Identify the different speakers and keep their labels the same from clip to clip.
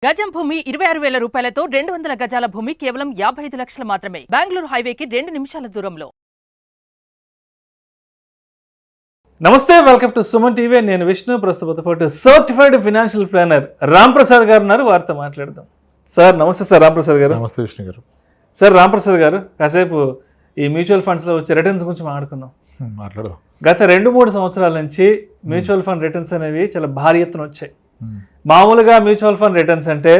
Speaker 1: గజం భూమి 26,000 రూపాయలతో 200 గజాల భూమి కేవలం 55 లక్షలు మాత్రమే. బెంగళూరు హైవేకి 2 నిమిషాల దూరంలో.
Speaker 2: నమస్తే, వెల్కమ్ టు సుమన్ టీవీ. నేను విష్ణు. ప్రస్తుత పాటు certified financial planar Ram Prasad గారు ఉన్నారు. వారితో మాట్లాడదాం. సార్ నమస్తే. సార్ రామ్ ప్రసాద్ గారు.
Speaker 3: నమస్తే విష్ణు గారు.
Speaker 2: సార్ రామ్ ప్రసాద్ గారు, కాసేపు ఈ మ్యూచువల్ ఫండ్స్లో వచ్చే రిటర్న్స్ గురించి మాట్లాడుకున్నాం.
Speaker 3: మాట్లాడదాం.
Speaker 2: గత 2-3 సంవత్సరాల నుంచి మ్యూచువల్ ఫండ్ రిటర్న్స్ అనేవి చాలా భారీ ఎత్తున వచ్చాయి. మామూలుగా మ్యూచువల్ ఫండ్ రిటర్న్స్ అంటే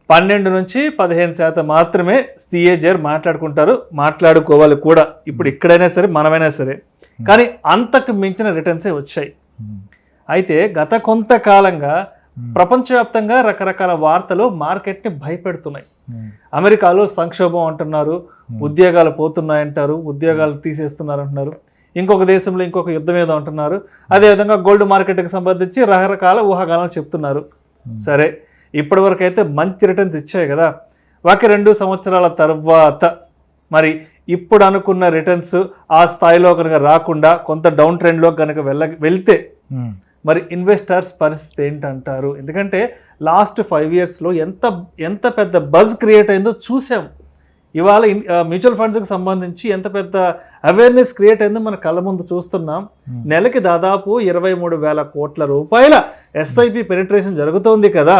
Speaker 2: 12 నుంచి 15% మాత్రమే సిఏజర్ మాట్లాడుకుంటారు, మాట్లాడుకోవాలి కూడా. ఇప్పుడు ఇక్కడైనా సరే, మనమైనా సరే. కానీ అంతకు మించిన రిటర్న్సే వచ్చాయి. అయితే గత కొంతకాలంగా ప్రపంచవ్యాప్తంగా రకరకాల వార్తలు మార్కెట్ని భయపెడుతున్నాయి. అమెరికాలో సంక్షోభం అంటున్నారు, ఉద్యోగాలు పోతున్నాయంటారు, ఉద్యోగాలు తీసేస్తున్నారు అంటున్నారు. ఇంకొక దేశంలో ఇంకొక యుద్ధం ఏదో అంటున్నారు. అదేవిధంగా గోల్డ్ మార్కెట్కి సంబంధించి రకరకాల ఊహాగానాలు చెప్తున్నారు. సరే, ఇప్పటి వరకు అయితే మంచి రిటర్న్స్ ఇచ్చాయి కదా. వాకి 2 సంవత్సరాల తర్వాత మరి ఇప్పుడు అనుకున్న రిటర్న్స్ ఆ స్థాయిలో కనుక రాకుండా కొంత డౌన్ ట్రెండ్లో కనుక వెళ్తే మరి ఇన్వెస్టర్స్ పరిస్థితి ఏంటంటారు? ఎందుకంటే లాస్ట్ 5 ఇయర్స్లో ఎంత పెద్ద బజ్ క్రియేట్ అయిందో చూసాం. ఇవాళ మ్యూచువల్ ఫండ్స్కి సంబంధించి ఎంత పెద్ద అవేర్నెస్ క్రియేట్ అయిందో మన కళ్ళ ముందు చూస్తున్నాం. నెలకి దాదాపు 23,000 కోట్ల రూపాయల ఎస్ఐపి పెనిట్రేషన్ జరుగుతోంది కదా.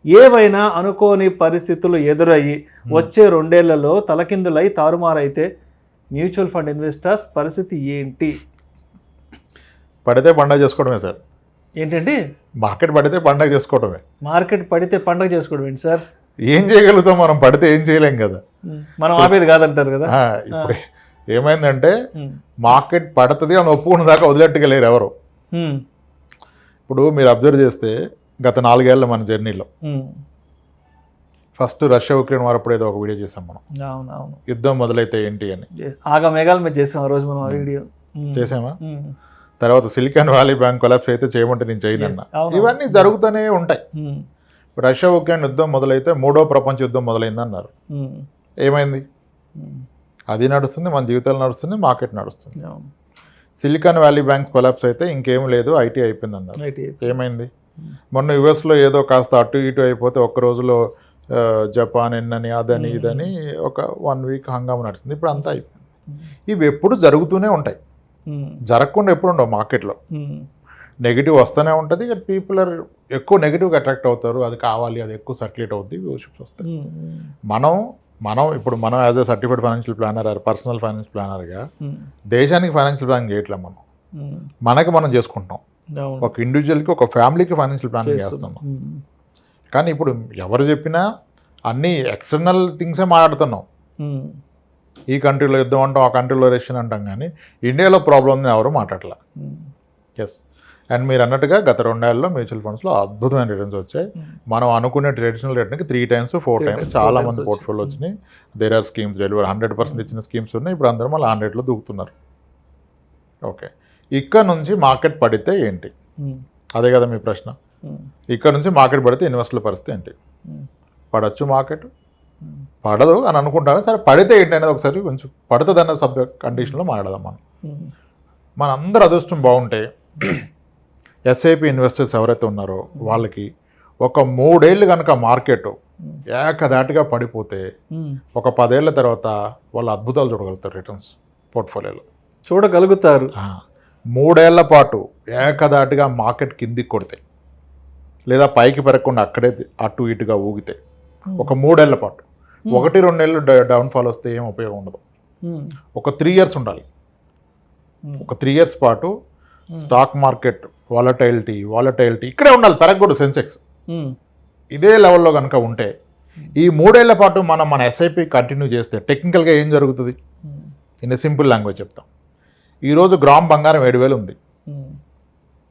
Speaker 2: ఏవైనా అనుకోని పరిస్థితులు ఎదురయ్యి వచ్చే 2 ఏళ్లలో తలకిందులై తారుమారైతే మ్యూచువల్ ఫండ్ ఇన్వెస్టర్స్ పరిస్థితి ఏంటి?
Speaker 3: పడితే పండగ చేసుకోవడమే సార్.
Speaker 2: ఏంటండి?
Speaker 3: మార్కెట్ పడితే పండగ చేసుకోవడమే.
Speaker 2: మార్కెట్ పడితే పండగ చేసుకోవడం ఏంటి సార్?
Speaker 3: ఏం చేయగలుగుతాం మనం? పడితే ఏం చేయలేం కదా.
Speaker 2: మనం ఆపేది కాదంటారు కదా.
Speaker 3: ఇప్పుడు ఏమైందంటే మార్కెట్ పడుతుంది అని ఒప్పుకున్న దాకా వదిలేట్టుకెళ్ళారు ఎవరు. ఇప్పుడు మీరు అబ్జర్వ్ చేస్తే గత 4 ఏళ్ళ మన జర్నీలో ఫస్ట్ రష్యా ఉక్రెయిన్ వారు అప్పుడు ఏదో ఒక వీడియో చేసాం మనం.
Speaker 2: అవునవును.
Speaker 3: యుద్ధం మొదలైతే ఏంటి అని
Speaker 2: ఆగా మేఘాల మీద చేసాం ఆ రోజు మనం ఆ వీడియో
Speaker 3: చేసామా. తర్వాత సిలికాన్ వ్యాలీ బ్యాంక్ కొలాప్స్ అయితే చేయమంటే నేను చేయనన్నా. ఇవన్నీ జరుగుతూనే ఉంటాయి. రష్యా ఉక్రెయిన్ యుద్ధం మొదలైతే 3వ ప్రపంచ యుద్ధం మొదలైంది అన్నారు. ఏమైంది? అది నడుస్తుంది, మన జీవితాలు నడుస్తుంది, మార్కెట్ నడుస్తుంది. సిలికాన్ వ్యాలీ బ్యాంక్ కొలాప్స్ అయితే ఇంకేం లేదు, ఐటీ అయిపోయింది అన్నారు. ఏమైంది? మొన్న యుఎస్లో ఏదో కాస్త అటు ఇటు అయిపోతే ఒక్క రోజులో జపాన్ ఎన్నని అదని ఇదని ఒక 1 వీక్ హంగామా నడుస్తుంది. ఇప్పుడు అంతా అయిపోయింది. ఇవి ఎప్పుడు జరుగుతూనే ఉంటాయి, జరగకుండా ఎప్పుడు ఉండవు. మార్కెట్లో నెగిటివ్ వస్తూనే ఉంటుంది. పీపుల్ ఆర్ ఎక్కువ నెగిటివ్గా అట్రాక్ట్ అవుతారు. అది కావాలి, అది ఎక్కువ సర్క్యులేట్ అవుతుంది, వ్యూషిప్స్ వస్తాయి. మనం as a certified financial planner, personal financial ప్లానర్గా దేశానికి ఫైనాన్షియల్ ప్లానింగ్ చేయట్లేదు. మనకి మనం చేసుకుంటాం. ఒక ఇండివిజువల్కి, ఒక ఫ్యామిలీకి ఫైనాన్షియల్ ప్లానింగ్ చేస్తున్నాం. కానీ ఇప్పుడు ఎవరు చెప్పినా అన్నీ ఎక్స్టర్నల్ థింగ్సే మాట్లాడుతున్నాం. ఈ కంట్రీలో యుద్ధం అంటాం, ఆ కంట్రీలో రెషన్ అంటాం, కానీ ఇండియాలో ప్రాబ్లమ్ని ఎవరు మాట్లాడలే. ఎస్. అండ్ మీరు అన్నట్టుగా గత 2 ఏళ్ళలో మ్యూచువల్ ఫండ్స్లో అద్భుతమైన రిటర్న్స్ వచ్చాయి. మనం అనుకునే ట్రెడిషనల్ రేట్కి 3 times 4 times చాలా మంది పోర్ట్ఫోలియో వచ్చినాయి. దేర్ ఆర్ స్కీమ్స్ డెలివర్ 100% ఇచ్చిన స్కీమ్స్ ఉన్నాయి. ఇప్పుడు అందరూ మళ్ళీ 100లో దూకుతున్నారు. ఓకే, ఇక్కడ నుంచి మార్కెట్ పడితే ఏంటి? అదే కదా మీ ప్రశ్న. ఇక్కడ నుంచి మార్కెట్ పడితే ఇన్వెస్టర్ల పరిస్థితి ఏంటి? పడచ్చు మార్కెట్, పడదు అని అనుకుంటారు. సరే, పడితే ఏంటి అనేది ఒకసారి కొంచెం పడుతుంది అన్న సబ్జెక్ట్ కండిషన్లో మాట్లాడదాం. మన అందరు అదృష్టం బాగుంటే ఎస్ఐపి ఇన్వెస్టర్స్ ఎవరైతే ఉన్నారో వాళ్ళకి ఒక 3 ఏళ్ళు కనుక మార్కెట్ ఏకదాటిగా పడిపోతే ఒక 10 ఏళ్ల తర్వాత వాళ్ళు అద్భుతాలు చూడగలుగుతారు. రిటర్న్స్ పోర్ట్ఫోలియోలో
Speaker 2: చూడగలుగుతారు.
Speaker 3: 3 ఏళ్ల పాటు ఏకదాటిగా మార్కెట్ కిందికి కొడితే, లేదా పైకి పెరగకుండా అక్కడే అటు ఇటుగా ఊగితే ఒక 3 ఏళ్ల పాటు, 1-2 ఏళ్ళు డౌన్ఫాల్ వస్తే ఏం ఉపయోగం ఉండదు. ఒక 3 years ఉండాలి. ఒక 3 years పాటు స్టాక్ మార్కెట్ వాలటైలిటీ ఇక్కడే ఉండాలి, పెరగకూడదు. సెన్సెక్స్ ఇదే లెవెల్లో కనుక ఉంటే ఈ 3 ఏళ్ల పాటు మన ఎస్ఐపి కంటిన్యూ చేస్తే టెక్నికల్గా ఏం జరుగుతుంది? ఇన్ సింపుల్ లాంగ్వేజ్ చెప్తాం. ఈరోజు గ్రామ్ బంగారం 7,000 ఉంది.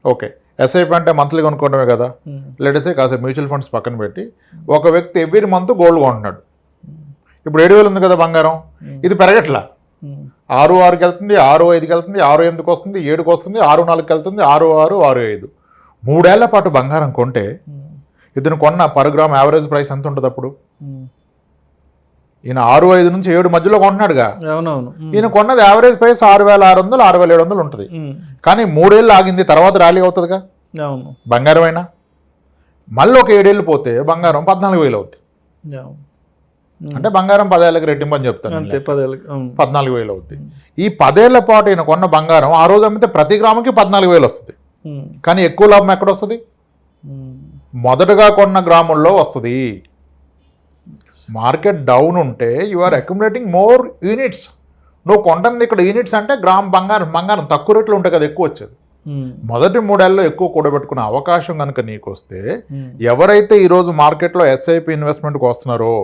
Speaker 3: ఓకే, ఎస్ఐపి అంటే మంత్లీ కొనుక్కోవడమే కదా. లేటెస్ట్ కాసేపు మ్యూచువల్ ఫండ్స్ పక్కన పెట్టి ఒక వ్యక్తి ఎవ్రీ మంత్ గోల్డ్ కొంటున్నాడు. ఇప్పుడు 7,000 ఉంది కదా బంగారం, ఇది పెరగట్లా. 6,6కి వెళ్తుంది, 6,5కి వెళ్తుంది, 6,8కి వస్తుంది, 7కి వస్తుంది, 6,4కి వెళ్తుంది, 6,6, 6,5. 3 ఏళ్ల పాటు బంగారం కొంటే ఇతను కొన్న పర్ గ్రామ్ యావరేజ్ ప్రైస్ ఎంత ఉంటుంది? అప్పుడు ఈయన 6,5 నుంచి 7 మధ్యలో కొంటున్నాడుగా. ఈయన కొన్నది యావరేజ్ ప్రైస్ 6,600, 6,700 ఉంటుంది. కానీ 3 ఏళ్ళు ఆగింది, తర్వాత ర్యాలీ అవుతుందిగా బంగారం అయినా. మళ్ళీ ఒక 7 ఏళ్ళు పోతే బంగారం 14,000 అవుతుంది. అంటే బంగారం 10 ఏళ్ళకి రెట్టింపు అని చెప్తాను, 14,000 అవుతుంది. ఈ 10 ఏళ్ల పాటు ఈయన కొన్న బంగారం ఆ రోజు అమ్మితే ప్రతి గ్రాముకి 14,000 వస్తుంది. కానీ ఎక్కువ లాభం ఎక్కడ వస్తుంది? మొదటగా కొన్న గ్రాముల్లో వస్తుంది. మార్కెట్ డౌన్ ఉంటే you are accumulating more units. నువ్వు కొంటుంది ఇక్కడ యూనిట్స్ అంటే గ్రామ్ బంగారం తక్కువ రేట్లు ఉంటాయి కదా ఎక్కువ వచ్చేది. మొదటి 3 ఏళ్ళలో ఎక్కువ కూడబెట్టుకునే అవకాశం కనుక నీకు వస్తే, ఎవరైతే ఈరోజు మార్కెట్లో ఎస్ఐపి ఇన్వెస్ట్మెంట్కి వస్తున్నారో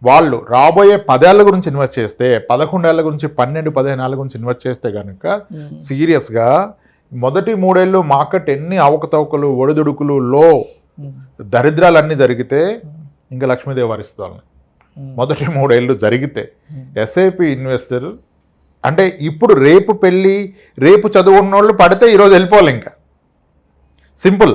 Speaker 3: వాళ్ళు రాబోయే 10 ఏళ్ల గురించి ఇన్వెస్ట్ చేస్తే, 11 ఏళ్ల గురించి 12-15 ఏళ్ల గురించి ఇన్వెస్ట్ చేస్తే కనుక సీరియస్గా మొదటి 3 ఏళ్ళు మార్కెట్ ఎన్ని అవకతవకలు, ఒడిదుడుకులు, దరిద్రాలన్నీ జరిగితే ఇంకా లక్ష్మీదేవి వరిస్తుంది వాళ్ళని. మొదటి 3 ఏళ్ళు జరిగితే ఎస్ఐపి ఇన్వెస్టర్ అంటే ఇప్పుడు రేపు పెళ్ళి, రేపు చదువుకున్న వాళ్ళు పడితే ఈరోజు వెళ్ళిపోవాలి. ఇంకా సింపుల్.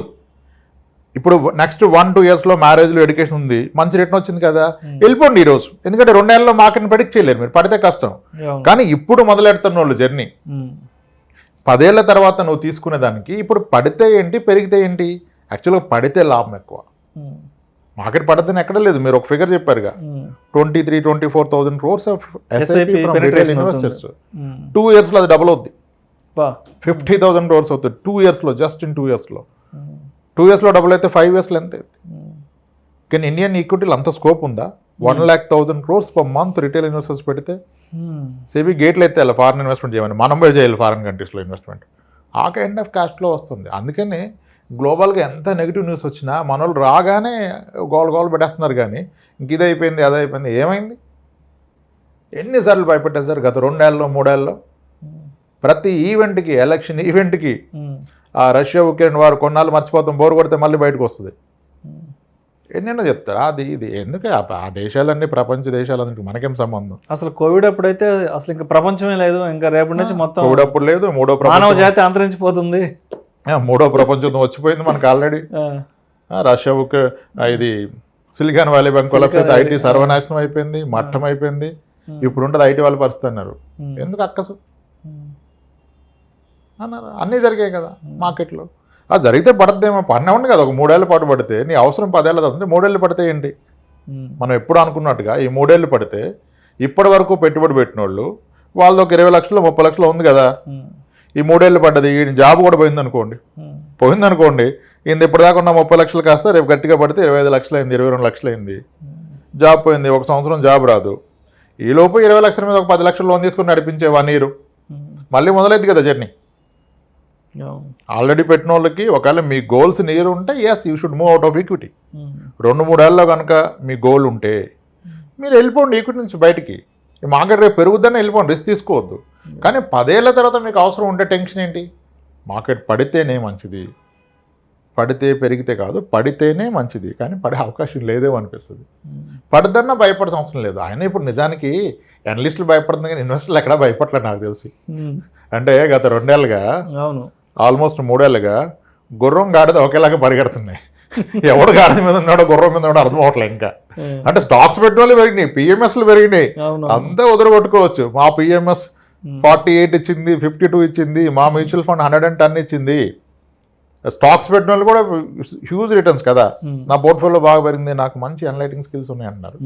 Speaker 3: ఇప్పుడు నెక్స్ట్ 1-2 ఇయర్స్లో మ్యారేజ్లో ఎడ్యుకేషన్ ఉంది, మంచి రిటర్న్ వచ్చింది కదా, వెళ్ళిపోండి ఈరోజు. ఎందుకంటే 2 ఏళ్ళలో మార్కెట్ని ప్రెడిక్ట్ చేయలేరు, మీరు పడితే కష్టం. కానీ ఇప్పుడు మొదలెడుతున్న వాళ్ళు జర్నీ 10 ఏళ్ల తర్వాత నువ్వు తీసుకునే దానికి ఇప్పుడు పడితే ఏంటి, పెరిగితే ఏంటి? యాక్చువల్గా పడితే లాభం ఎక్కువ. మార్కెట్ పడదని ఎక్కడ లేదు. మీరు ఒక ఫిగర్ చెప్పారుగా, 23,000-24,000 crores of SIP from retail investors. 2 ఇయర్స్లో అది డబుల్ అవుద్ది, 50,000 crores అవుతుంది 2 ఇయర్స్లో, జస్ట్ ఇన్ 2 ఇయర్స్లో. 2 ఇయర్స్లో డబుల్ అయితే 5 ఇయర్స్లో ఎంత అవుతుంది? కానీ ఇండియన్ ఈక్విటీలో అంత స్కోప్ ఉందా? 1,00,000 crores per month retail investors పెడితే సేబీ గేట్లు అయితే అలా ఫారెన్ ఇన్వెస్ట్మెంట్ చేయమని, మనం పోయి చేయాలి ఫారెన్ కంట్రీస్లో ఇన్వెస్ట్మెంట్. ఆ కైండ్ ఆఫ్ క్యాష్లో వస్తుంది. అందుకని గ్లోబల్గా ఎంత నెగిటివ్ న్యూస్ వచ్చినా మన వాళ్ళు రాగానే గోల్ పెట్టేస్తున్నారు. కానీ ఇంక ఇది అయిపోయింది, అది అయిపోయింది. ఏమైంది? ఎన్నిసార్లు భయపెట్టేశారు గత 2 ఏళ్ళలో 3 ఏళ్ళలో? ప్రతి ఈవెంట్కి, ఎలక్షన్ ఈవెంట్కి, ఆ రష్యా ఉక్రెయిన్ వారు కొన్నాళ్ళు మర్చిపోతాం, బోరు కొడితే మళ్ళీ బయటకు వస్తుంది. ఎన్నెన్నో చెప్తారు. అది ఇది ఎందుకే? ఆ దేశాలన్నీ ప్రపంచ దేశాలన్నింటికి మనకేం సంబంధం?
Speaker 2: అసలు కోవిడ్ అప్పుడైతే అసలు ఇంకా ప్రపంచమే లేదు. ఇంకా రేపటి నుంచి మొత్తం
Speaker 3: కోవిడ్ అప్పుడు లేదు.
Speaker 2: మానవ జాతి అంతరించిపోతుంది.
Speaker 3: 3వ ప్రపంచ యుద్ధం వచ్చిపోయింది మనకు ఆల్రెడీ. రష్యా ఇది సిలికాన్ వ్యాలీ బ్యాంక్ వల్ల ఐటీ సర్వనాశనం అయిపోయింది, మట్టం అయిపోయింది. ఇప్పుడు ఉంటుంది ఐటీ వాళ్ళ పరిస్థితి అన్నారు. ఎందుకు అక్కసు అన్నారు? అన్నీ జరిగాయి కదా మార్కెట్లో. అది జరిగితే పడద్దేమో, పడినవ్వండి కదా. ఒక 3 ఏళ్ళ పాటు పడితే నీ అవసరం 10 ఏళ్ళ అవుతుంది, 3 ఏళ్ళు పడితే ఏంటి? మనం ఎప్పుడు అనుకున్నట్టుగా ఈ 3 ఏళ్ళు పడితే ఇప్పటి వరకు పెట్టుబడి పెట్టిన వాళ్ళు వాళ్ళది ఒక 20 లక్షలు 30 లక్షలు ఉంది కదా. ఈ 3 ఏళ్ళు పడ్డది, ఈ జాబ్ కూడా పోయిందనుకోండి, ఈయన ఇప్పటిదాకా ఉన్న 30 లక్షలు కాస్త రేపు గట్టిగా పడితే 25 లక్షలు అయింది, 22 లక్షలు అయింది. జాబ్ పోయింది, 1 సంవత్సరం జాబ్ రాదు. ఈలోపు 20 లక్షల మీద ఒక 10 లక్షలు లోన్ తీసుకుని నడిపించే 1 year మళ్ళీ మొదలైంది కదా జర్నీ. ఆల్రెడీ పెట్టిన వాళ్ళకి ఒకవేళ మీ గోల్స్ నియర్ ఉంటే yes you should move out of equity. 2-3 ఏళ్ళలో కనుక మీ గోల్ ఉంటే మీరు వెళ్ళిపోండి ఈక్విటీ నుంచి బయటికి. మార్కెట్ రేపు పెరుగుద్దని వెళ్ళిపోండి, రిస్క్ తీసుకోవద్దు. కానీ 10 ఏళ్ళ తర్వాత మీకు అవసరం ఉంటే టెన్షన్ ఏంటి? మార్కెట్ పడితేనే మంచిది, పడితే పెరిగితే కాదు, పడితేనే మంచిది. కానీ పడే అవకాశం లేదేమో అనిపిస్తుంది. పడదన్నా భయపడే అవసరం లేదు. ఆయన ఇప్పుడు నిజానికి అనలిస్టులు భయపడుతుంది కానీ ఇన్వెస్టర్లు ఎక్కడా భయపడలేదు నాకు తెలిసి. అంటే గత 2 ఏళ్ళుగా, ఆల్మోస్ట్ 3 ఏళ్ళుగా గుర్రం గాడిద ఒకేలాగా పరిగెడుతున్నాయి. ఎవడు గాడిద మీద ఉన్నాడో గుర్రం మీద ఉన్నాడో అర్థం అవట్లేదు ఇంకా. అంటే స్టాక్స్ పెట్టిన వాళ్ళు పెరిగినాయి, పిఎంఎస్లు పెరిగినాయి, అంతా వదిలిపెట్టుకోవచ్చు. మా పిఎంఎస్ 48 ఇచ్చింది, 52 ఇచ్చింది, మా మ్యూచువల్ ఫండ్ 110 ఇచ్చింది. స్టాక్స్ పెట్టిన వాళ్ళు కూడా హ్యూజ్ రిటర్న్స్ కదా. నా పోర్ట్ఫోలియో బాగా పెరిగింది, నాకు మంచి అనలైటింగ్ స్కిల్స్ ఉన్నాయి అంటున్నారు.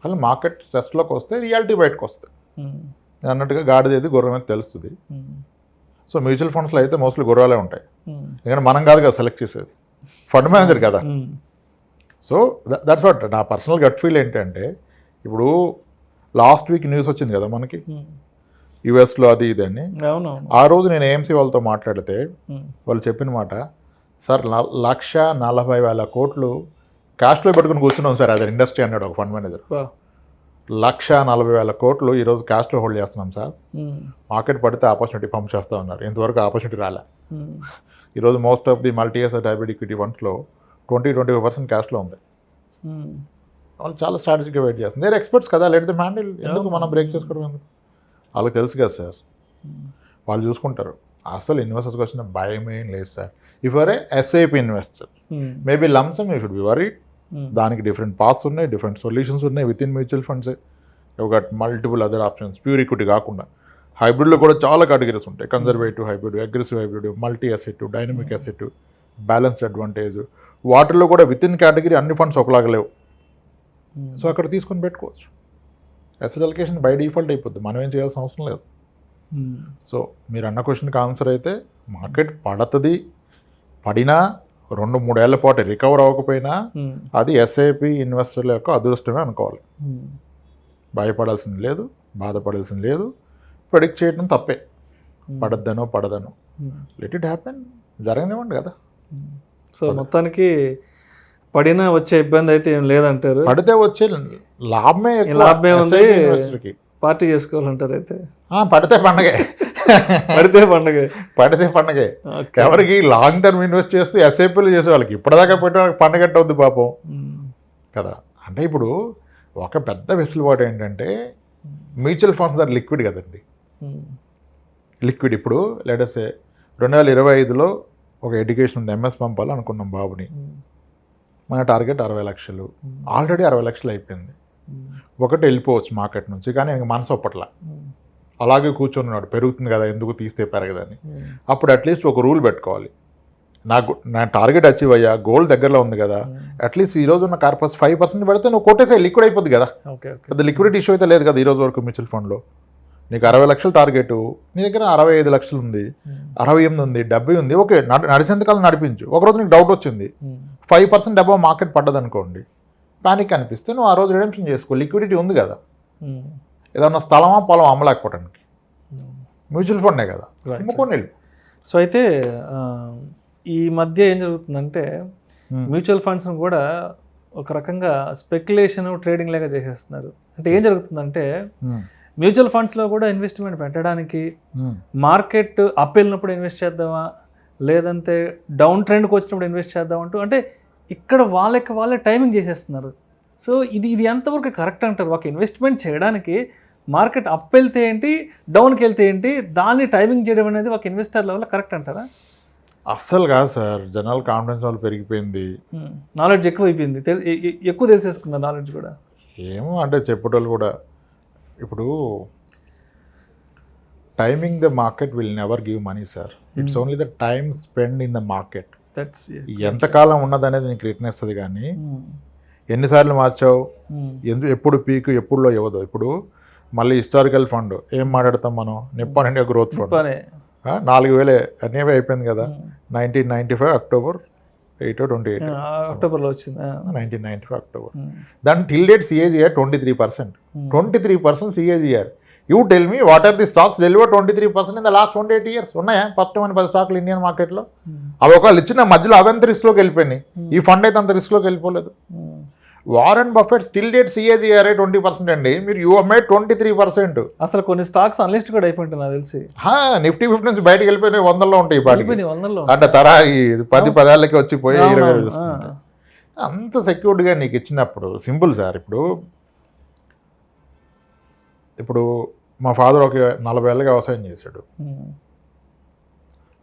Speaker 3: అసలు మార్కెట్ సెస్ట్లోకి వస్తే రియాలిటీ బయటకు వస్తుంది అన్నట్టుగా. గాడిదేది గుర్రం అనేది తెలుస్తుంది. సో మ్యూచువల్ ఫండ్స్లో అయితే మోస్ట్లీ గుర్రాలే ఉంటాయి. ఎందుకంటే మనం కాదు కదా సెలెక్ట్ చేసేది, ఫండ్ మేనేజర్ కదా. సో దట్స్ వాట్ నా పర్సనల్ గట్ ఫీల్ ఏంటంటే, ఇప్పుడు లాస్ట్ వీక్ న్యూస్ వచ్చింది కదా మనకి యుఎస్లో అది ఇది అని. ఆ రోజు నేను ఏఎంసీ వాళ్ళతో మాట్లాడితే వాళ్ళు చెప్పిన మాట, సార్ 1,40,000 కోట్లు క్యాష్లో పెట్టుకుని కూర్చున్నాం సార్, అదే ఇండస్ట్రీ అన్నాడు ఒక ఫండ్ మేనేజర్. 1,40,000 కోట్లు ఈరోజు క్యాష్లో హోల్డ్ చేస్తున్నాం సార్, మార్కెట్ పడితే ఆపర్చునిటీ పంప్ చేస్తూ ఉన్నారు. ఇంతవరకు ఆపర్చునిటీ రాలే. ఈరోజు most of the multi asset hybrid equity ఫండ్స్లో 20-25% క్యాష్లో ఉంది. వాళ్ళు చాలా స్ట్రాటజీగా వెయిట్ చేస్తుంది. దేర్ ఎక్స్పర్ట్స్ కదా, లెట్ దెమ్ హ్యాండిల్. ఎందుకు మనం బ్రేక్ చేసుకోవడం ఎందుకు? వాళ్ళకి తెలుసు కదా సార్, వాళ్ళు చూసుకుంటారు. అసలు ఇన్వెస్టర్స్కి వచ్చిన భయం ఏం లేదు sir. If are a SIP investor maybe lumpsum you should be worried. దానికి డిఫరెంట్ పాత్స్ ఉన్నాయి, డిఫరెంట్ సొల్యూషన్స్ ఉన్నాయి విత్ ఇన్ మ్యూచువల్ ఫండ్స్. ఒక multiple other options, pure equity కాకుండా హైబ్రిడ్లో కూడా చాలా కేటగిరీస్ ఉంటాయి. Conservative hybrid, aggressive hybrid, multi asset, dynamic asset, balanced advantage, వాటిల్లో కూడా విత్ ఇన్ కేటగిరీ అన్ని ఫండ్స్ ఒకలాగా లేవు. సో అక్కడ తీసుకొని పెట్టుకోవచ్చు. అసెట్ అలొకేషన్ బై డిఫాల్ట్ అయిపోద్ది, మనం ఏం చేయాల్సిన అవసరం లేదు. సో మీరు అన్న క్వశ్చన్కి ఆన్సర్ అయితే మార్కెట్ పడుతుంది, పడినా 2-3 ఏళ్ల పాటు రికవర్ అవ్వకపోయినా అది ఎస్ఐపి ఇన్వెస్టర్ల యొక్క అదృష్టమే అనుకోవాలి. భయపడాల్సింది లేదు, బాధపడాల్సింది లేదు. ప్రెడిక్ట్ చేయడం తప్పే, పడదనో లెట్ ఇట్ హ్యాపెన్, జరగనివ్వండి కదా.
Speaker 2: సో మొత్తానికి పడినా వచ్చే ఇబ్బంది అయితే ఏం లేదంటారు.
Speaker 3: పడితే వచ్చే లాభమే
Speaker 2: ఉంది,
Speaker 3: ఇన్వెస్టర్కి.
Speaker 2: పార్టీ చేసుకోవాలంటారు అయితే.
Speaker 3: పడితే పండగే, పడితే పండగే. ఎవరికి లాంగ్ టర్మ్ ఇన్వెస్ట్ చేస్తూ ఎస్ఐపీలు చేసే వాళ్ళకి ఇప్పటిదాకా పెట్టే వాళ్ళకి పండగట్టు అవుద్ది పాపం కదా. అంటే ఇప్పుడు ఒక పెద్ద వెసులుబాటు ఏంటంటే మ్యూచువల్ ఫండ్స్ ఆర్ లిక్విడ్ కదండి. లిక్విడ్ ఇప్పుడు లెటర్సే 2025లో ఒక ఎడ్యుకేషన్ ఉంది, ఎంఎస్ పంపాలి అనుకున్నాం బాబుని. మన టార్గెట్ 60 లక్షలు, ఆల్రెడీ 60 లక్షలు అయిపోయింది. ఒకటి వెళ్ళిపోవచ్చు మార్కెట్ నుంచి, కానీ ఆయనకి మనసు ఒప్పట్లా, అలాగే కూర్చొని పెరుగుతుంది కదా ఎందుకు తీస్తే పెరగదని. అప్పుడు అట్లీస్ట్ ఒక రూల్ పెట్టుకోవాలి, నా టార్గెట్ అచీవ్ అయ్యా, గోల్ దగ్గరలో ఉంది కదా, అట్లీస్ట్ ఈ రోజు ఉన్న కార్పస్ 5% పెడితే నువ్వు కొట్టేసే లిక్విడ్ అయిపోద్ది కదా. పెద్ద లిక్విడిటీ ఇష్యూ అయితే లేదు కదా ఈ రోజు వరకు మ్యూచువల్ ఫండ్లో. నీకు 60 లక్షల టార్గెట్, నీ దగ్గర 65 లక్షలు ఉంది, 68 ఉంది, 70 ఉంది, ఓకే నడిచేంతకాలం నడిపించు. ఒకరోజు నీకు డౌట్ వచ్చింది, 5% అబవ్ మార్కెట్ పడ్డది అనుకోండి, ప్యానిక్ అనిపిస్తే నువ్వు ఆ రోజు రిడెంప్షన్ చేసుకో, లిక్విడిటీ ఉంది కదా. ఏదన్నా స్థలమా పొలం అమ్మలేకపోవడానికి, మ్యూచువల్ ఫండే కదా, అమ్ముకొని.
Speaker 2: సో అయితే ఈ మధ్య ఏం జరుగుతుందంటే మ్యూచువల్ ఫండ్స్ను కూడా ఒక రకంగా స్పెక్యులేషన్ ట్రేడింగ్ లాగా చేసేస్తున్నారు. అంటే ఏం జరుగుతుందంటే మ్యూచువల్ ఫండ్స్లో కూడా ఇన్వెస్ట్మెంట్ పెట్టడానికి మార్కెట్ అప్ వెళ్ళినప్పుడు ఇన్వెస్ట్ చేద్దామా, లేదంటే డౌన్ ట్రెండ్కి వచ్చినప్పుడు ఇన్వెస్ట్ చేద్దాం అంటూ, అంటే ఇక్కడ వాళ్ళే టైమింగ్ చేసేస్తున్నారు. సో ఇది ఎంతవరకు కరెక్ట్ అంటారు? ఒక ఇన్వెస్ట్మెంట్ చేయడానికి మార్కెట్ అప్ వెళ్తే ఏంటి, డౌన్కి వెళ్తే ఏంటి, దాన్ని టైమింగ్ చేయడం అనేది ఒక ఇన్వెస్టర్ లెవెల్లో కరెక్ట్ అంటారా?
Speaker 3: అస్సలు కాదు సార్. జనరల్ కాన్ఫిడెన్స్ వాళ్ళు పెరిగిపోయింది,
Speaker 2: నాలెడ్జ్ ఎక్కువ అయిపోయింది, ఎక్కువ తెలిసేసుకున్నారు నాలెడ్జ్ కూడా.
Speaker 3: ఏమో అంటే చెప్పేటోళ్ళు కూడా ఇప్పుడు timing the market will never give money sir, it's only the time spend in the market. ఎంతకాలం ఉన్నదనేది నీకు రిటర్న్ ఇస్తుంది, కానీ ఎన్నిసార్లు మార్చావు, ఎప్పుడు పీక్ ఎప్పుడు లో ఇవ్వదు. ఇప్పుడు మళ్ళీ హిస్టారికల్ ఫండ్ ఏం మాట్లాడతాం మనం, నిప్పాన్ ఇండియా గ్రోత్ ఫండ్ 4,000 అనేవి అయిపోయింది కదా. 1995 అక్టోబర్ 28
Speaker 2: అక్టోబర్లో వచ్చింది,
Speaker 3: 1995 అక్టోబర్. దాని till date CAGR 23%. 23% CAGR. You tell me what are the stocks deliver 23% in the last 28 years? ఉన్నాయా 10 స్టాక్లు ఇండియన్ మార్కెట్లో? అవి ఒకవేళ ఇచ్చిన మధ్యలో అవంత రిస్క్లోకి వెళ్ళిపోయినాయి, ఈ ఫండ్ అయితే అంత రిస్క్లోకి వెళ్ళిపోలేదు. Warren Buffett still date CAGR 20% అండి, మీరు యూ మేడ్ 23%.
Speaker 2: అసలు కొన్ని స్టాక్స్ అన్లిస్ట్ కూడా అయిపోయింది నాకు తెలిసి.
Speaker 3: నిఫ్టీ 50 నుంచి బయటకు వెళ్ళిపోయినాయి, 100లో ఉంటాయి ఇప్పటికి. అంటే తరా ఈ 10 ఏళ్ళకి వచ్చిపోయి 20 అంత సెక్యూర్డ్గా నీకు ఇచ్చినప్పుడు సింపుల్ సార్. ఇప్పుడు మా ఫాదర్ ఒక 40 ఏళ్ళకి వ్యవసాయం చేశాడు.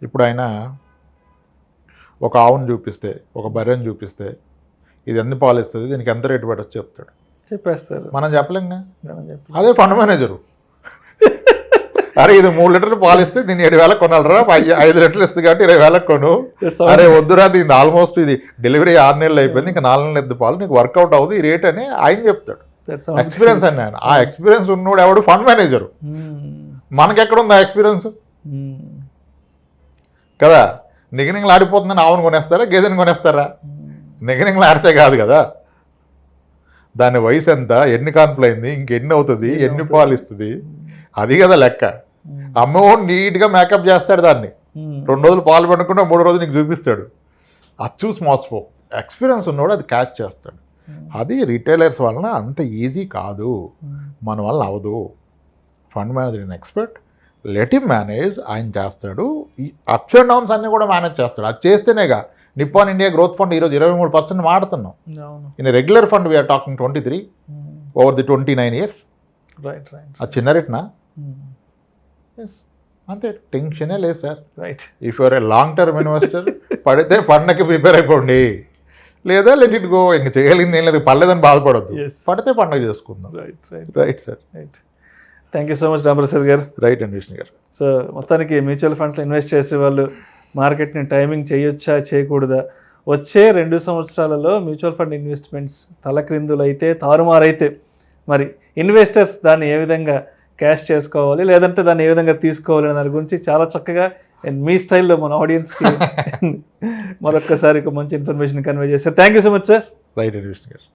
Speaker 3: ఇప్పుడు ఆయన ఒక ఆవును చూపిస్తే, ఒక బర్రెని చూపిస్తే, ఇది ఎన్ని పాలు ఇస్తుంది, దీనికి ఎంత రేటు పెట్టచ్చు చెప్తాడు,
Speaker 2: చెప్పేస్తారు.
Speaker 3: మనం చెప్పలేంగా. అదే ఫండ్ మేనేజరు, అరే ఇది 3 లీటర్లు పాలు ఇస్తే దీన్ని 7,000 కొనాలరా, 5 లీటర్లు ఇస్తుంది కాబట్టి 20,000 కొను. అరే వద్దురా, దీన్ని ఆల్మోస్ట్ ఇది డెలివరీ 6 నెలలు అయిపోయింది, ఇంకా 4 నెలలు ఎద్దు పాలు, నీకు వర్కౌట్ అవుతుంది ఈ రేట్ అని ఆయన చెప్తాడు. ఎక్స్పీరియన్స్ అని ఆయన. ఆ ఎక్స్పీరియన్స్ ఉన్నోడు ఎవడు? Fund manager. మనకెక్కడుంది ఆ ఎక్స్పీరియన్స్ కదా. నిగనింగ్లు ఆడిపోతుందని ఆవును కొనేస్తారా, గేదెని కొనేస్తారా? నిగనింగ్లు ఆడితే కాదు కదా, దాని వయసు ఎంత, ఎన్ని కాన్పులు అయింది, ఇంకెన్ని అవుతుంది, ఎన్ని పాలు ఇస్తుంది, అది కదా లెక్క. అమ్మోడు నీట్గా మేకప్ చేస్తాడు దాన్ని, 2 రోజులు పాలు పండుకుంటే 3వ రోజు నీకు చూపిస్తాడు. అది చూసి మోసపో. ఎక్స్పీరియన్స్ ఉన్నవాడు అది క్యాచ్ చేస్తాడు. అది రిటైలర్స్ వలన అంత ఈజీ కాదు, మన వల్ల అవదు. Fund manager in expert, let him manage. ఆయన చేస్తాడు, ఈ అప్స్ అండ్ డౌన్స్ అన్నీ కూడా మేనేజ్ చేస్తాడు. అది చేస్తేనేగా నిప్పాన్ ఇండియా గ్రోత్ ఫండ్ ఈరోజు 23% మాడుతున్నాం. ఇన్ రెగ్యులర్ ఫండ్ వీఆర్ టాకింగ్ 23 ఓవర్ ది 29 years. అది చిన్న రేట్నా? ఎస్, అంతే. టెన్షనే లేదు sir. If you're a long term investor, పడితే పండగకి ప్రిపేర్ అయిపోండి, లేదా లెట్ ఇట్ గో. ఇంక చేయగలిగింది ఏం లేదు, పర్లేదని బాధపడద్దు, పడితే పండగ చేసుకుందాం. Right sir.
Speaker 2: Thank you so much Ramprasad గారు.
Speaker 3: రైట్ అండి విష్ణు గారు.
Speaker 2: సో మొత్తానికి మ్యూచువల్ ఫండ్స్లో ఇన్వెస్ట్ చేసే వాళ్ళు మార్కెట్ని టైమింగ్ చేయొచ్చా చేయకూడదా, వచ్చే 2 సంవత్సరాలలో మ్యూచువల్ ఫండ్ ఇన్వెస్ట్మెంట్స్ తలక్రిందులైతే తారుమారైతే మరి ఇన్వెస్టర్స్ దాన్ని ఏ విధంగా క్యాష్ చేసుకోవాలి, లేదంటే దాన్ని ఏ విధంగా తీసుకోవాలి అనే దాని గురించి చాలా చక్కగా మీ స్టైల్లో మన ఆడియన్స్కి మరొక్కసారి ఒక మంచి ఇన్ఫర్మేషన్ కన్వే చేశారు. Thank you so much sir.
Speaker 3: Right Vishnu గారు.